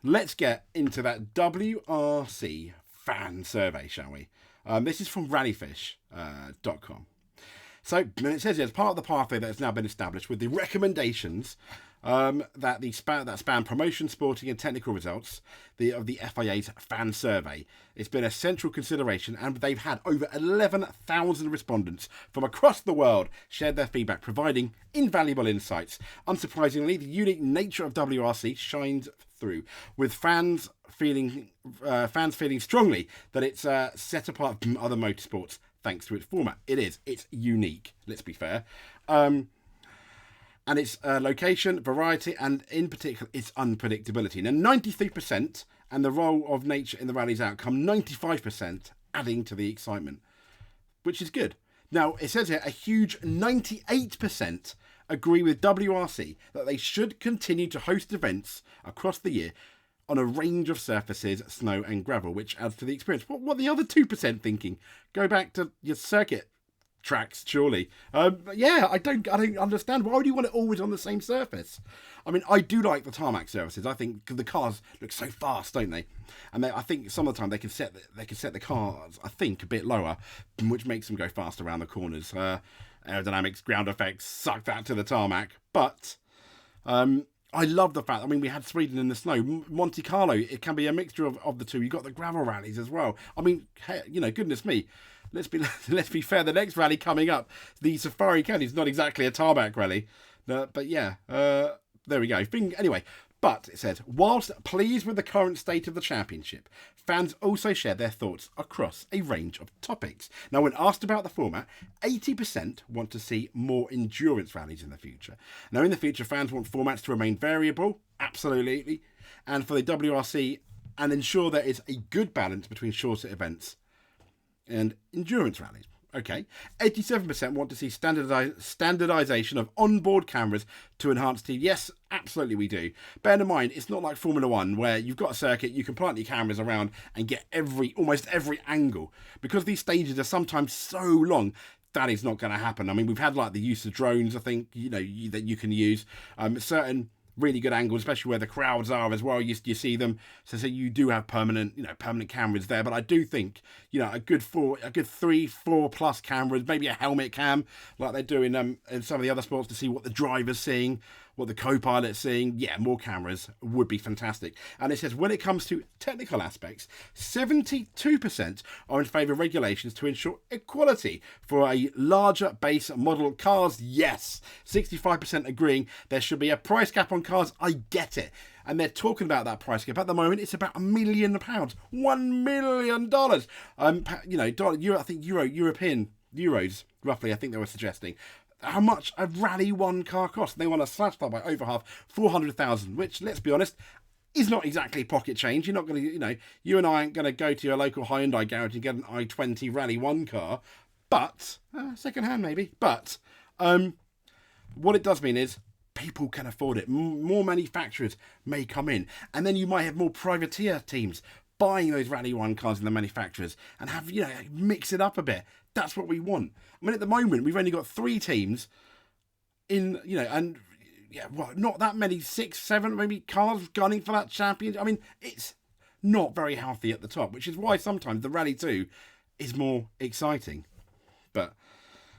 let's get into that WRC Fan Survey, shall we? This is from rallyfish.com. So it says here, as part of the pathway that has now been established with the recommendations that span promotion, sporting and technical results of the FIA's fan survey. It's been a central consideration, and they've had over 11,000 respondents from across the world shared their feedback, providing invaluable insights. Unsurprisingly, the unique nature of WRC shines through, with fans feeling strongly that it's set apart from other motorsports thanks to its format. It's unique, let's be fair. And its location, variety, and in particular, its unpredictability. Now, 93% and the role of nature in the rally's outcome, 95% adding to the excitement, which is good. Now, it says here, a huge 98% agree with WRC that they should continue to host events across the year on a range of surfaces, snow and gravel, which adds to the experience. What are the other 2% thinking? Go back to your circuit tracks, surely. Yeah, I don't understand. Why would you want it always on the same surface? I mean, I do like the tarmac surfaces. I think the cars look so fast, don't they? And I think some of the time they can set the cars, I think, a bit lower, which makes them go fast around the corners. Aerodynamics, ground effects, suck that to the tarmac. But I love the fact, I mean, we had Sweden in the snow. Monte Carlo, it can be a mixture of the two. You've got the gravel rallies as well. I mean, goodness me. Let's be fair. The next rally coming up, the Safari County, is not exactly a tarmac rally, but yeah, there we go. Anyway, but it says, whilst pleased with the current state of the championship, fans also share their thoughts across a range of topics. Now, when asked about the format, 80% want to see more endurance rallies in the future. Now, in the future, fans want formats to remain variable, absolutely, and for the WRC, and ensure there is a good balance between shorter events and endurance rallies. Okay. 87% want to see standardization of onboard cameras to enhance TV. Yes, absolutely we do. Bear in mind, it's not like Formula One where you've got a circuit, you can plant your cameras around and get almost every angle. Because these stages are sometimes so long, that is not going to happen. I mean, we've had like the use of drones, I think, that you can use. Certain really good angles, especially where the crowds are as well. You see them, so you do have permanent cameras there. But I do think a good 3-4 plus cameras, maybe a helmet cam like they do in some of the other sports to see what the driver's seeing, what the co-pilot's seeing. Yeah, more cameras would be fantastic. And it says when it comes to technical aspects, 72% are in favour of regulations to ensure equality for a larger base model cars. Yes, 65% agreeing there should be a price cap on cars. I get it. And they're talking about that price cap. At the moment, it's about £1 million. $1 million. I think European euros, roughly, I think they were suggesting. How much a Rally 1 car costs. They want to slash that by over half, 400,000, which, let's be honest, is not exactly pocket change. You're not going to, you and I aren't going to go to your local Hyundai garage and get an i20 Rally 1 car, but, second hand maybe, but what it does mean is people can afford it. More manufacturers may come in, and then you might have more privateer teams buying those Rally 1 cars in the manufacturers and have, mix it up a bit. That's what we want. I mean, at the moment, we've only got 3 teams in, and not that many, 6, 7 maybe cars gunning for that champion. I mean, it's not very healthy at the top, which is why sometimes the Rally 2 is more exciting. But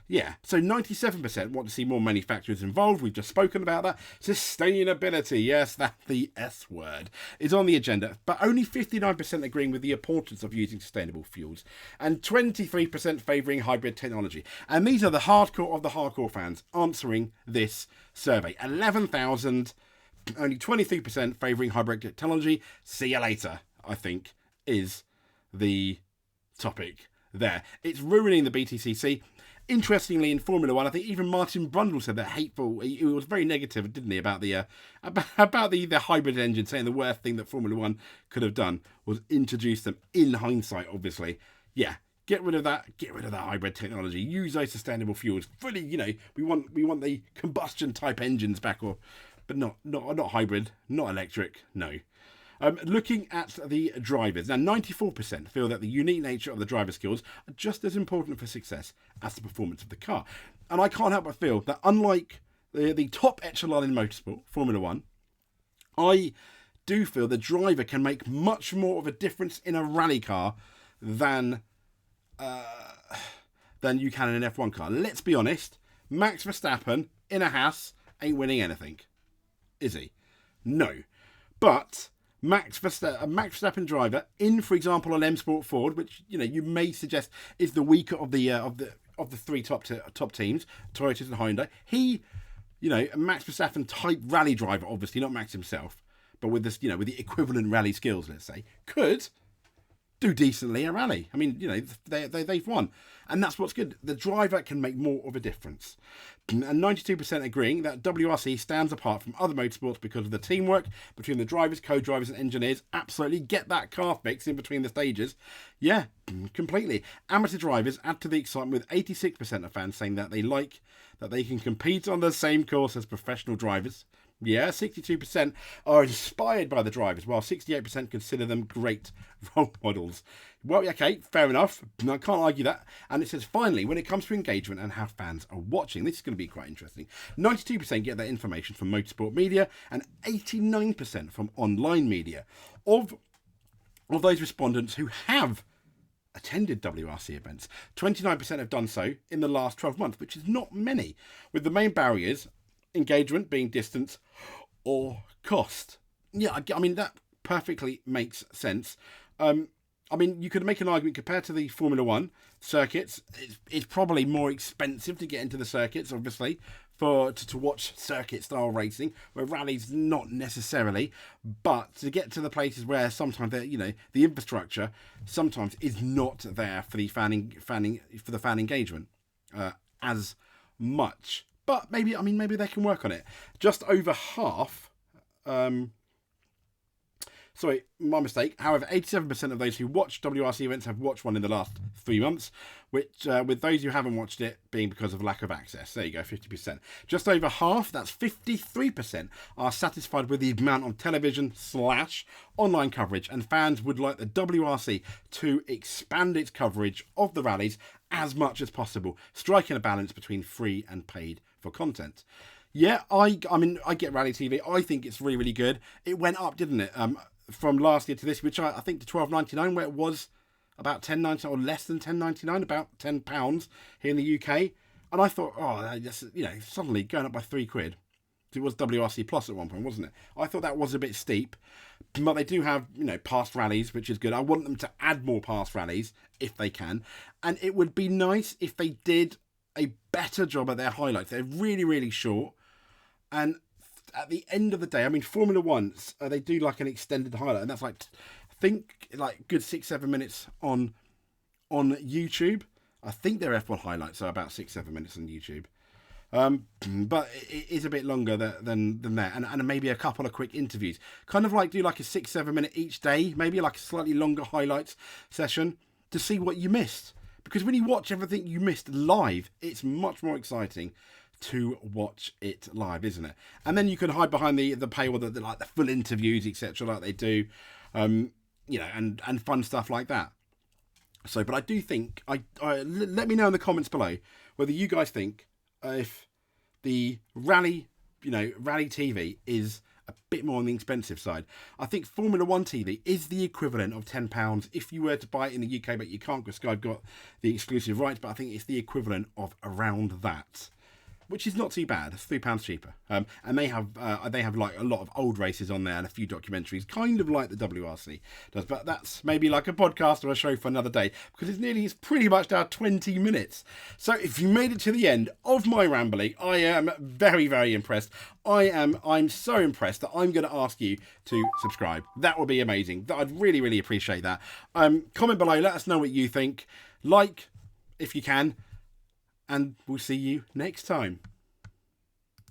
yeah, so 97% want to see more manufacturers involved. We've just spoken about that. Sustainability, yes, that's the S word, is on the agenda, but only 59% agreeing with the importance of using sustainable fuels and 23% favouring hybrid technology. And these are the hardcore of the hardcore fans answering this survey. 11,000, only 23% favouring hybrid technology. See you later, I think, is the topic there. It's ruining the BTCC. Interestingly, in Formula One, I think even Martin Brundle said that hateful. He was very negative, didn't he, about the hybrid engine, saying the worst thing that Formula One could have done was introduce them. In hindsight, obviously, yeah, get rid of that. Get rid of that hybrid technology. Use those sustainable fuels. Fully, we want the combustion type engines back, but not hybrid, not electric. No. Looking at the drivers, now 94% feel that the unique nature of the driver skills are just as important for success as the performance of the car. And I can't help but feel that unlike the top echelon in motorsport, Formula One, I do feel the driver can make much more of a difference in a rally car than you can in an F1 car. Let's be honest, Max Verstappen in a Haas ain't winning anything, is he? No. But a Max Verstappen driver in, for example, an M Sport Ford, which you may suggest is the weaker of the three top teams, Toyota and Hyundai. He, a Max Verstappen type rally driver, obviously not Max himself, but with this, with the equivalent rally skills, let's say, could do decently a rally. I mean, they've won. And that's what's good. The driver can make more of a difference. And 92% agreeing that WRC stands apart from other motorsports because of the teamwork between the drivers, co-drivers and engineers. Absolutely. Get that car fixed in between the stages. Yeah, completely. Amateur drivers add to the excitement, with 86% of fans saying that they like that they can compete on the same course as professional drivers. Yeah, 62% are inspired by the drivers, while 68% consider them great role models. Well, okay, fair enough. I can't argue that. And it says, finally, when it comes to engagement and how fans are watching, this is going to be quite interesting. 92% get their information from motorsport media and 89% from online media. Of those respondents who have attended WRC events, 29% have done so in the last 12 months, which is not many, with the main barriers engagement being distance or cost. Yeah, I mean, that perfectly makes sense. I mean, you could make an argument compared to the Formula One circuits. It's probably more expensive to get into the circuits, obviously, to watch circuit style racing, where rallies not necessarily, but to get to the places where sometimes the infrastructure sometimes is not there for the fan engagement as much. But maybe they can work on it. Just over half. Sorry, my mistake. However, 87% of those who watch WRC events have watched one in the last 3 months, which with those who haven't watched it being because of lack of access. There you go, 50%. Just over half, that's 53%, are satisfied with the amount of television/online coverage, and fans would like the WRC to expand its coverage of the rallies as much as possible, striking a balance between free and paid for content. Yeah, I mean, I get Rally TV. I think it's really, really good. It went up, didn't it? From last year to this, which I think to $12.99, where it was about $10.99 or less than $10.99, about £10 here in the UK. And I thought, that's, suddenly going up by £3. It was WRC Plus at one point, wasn't it? I thought that was a bit steep. But they do have, past rallies, which is good. I want them to add more past rallies if they can. And it would be nice if they did a better job at their highlights. They're really, really short. And at the end of the day, I mean, Formula One, they do like an extended highlight. And that's I think good 6-7 minutes on YouTube. I think their F1 highlights are about 6-7 minutes on YouTube. But it is a bit longer than that, and maybe a couple of quick interviews. Kind of do a 6-7 minute each day, maybe a slightly longer highlights session to see what you missed. Because when you watch everything you missed live, it's much more exciting to watch it live, isn't it? And then you can hide behind the paywall, the full interviews, etc., like they do, and fun stuff like that. So, but I do think let me know in the comments below whether you guys think if the rally TV is a bit more on the expensive side. I think Formula One TV is the equivalent of £10 if you were to buy it in the UK, but you can't because Sky've got the exclusive rights. But I think it's the equivalent of around that, which is not too bad. It's £3 cheaper. And they have a lot of old races on there and a few documentaries, kind of like the WRC does. But that's maybe a podcast or a show for another day, because it's pretty much now 20 minutes. So if you made it to the end of my rambling, I am very, very impressed. I'm so impressed that I'm going to ask you to subscribe. That would be amazing. I'd really, really appreciate that. Comment below. Let us know what you think. Like, if you can. And we'll see you next time.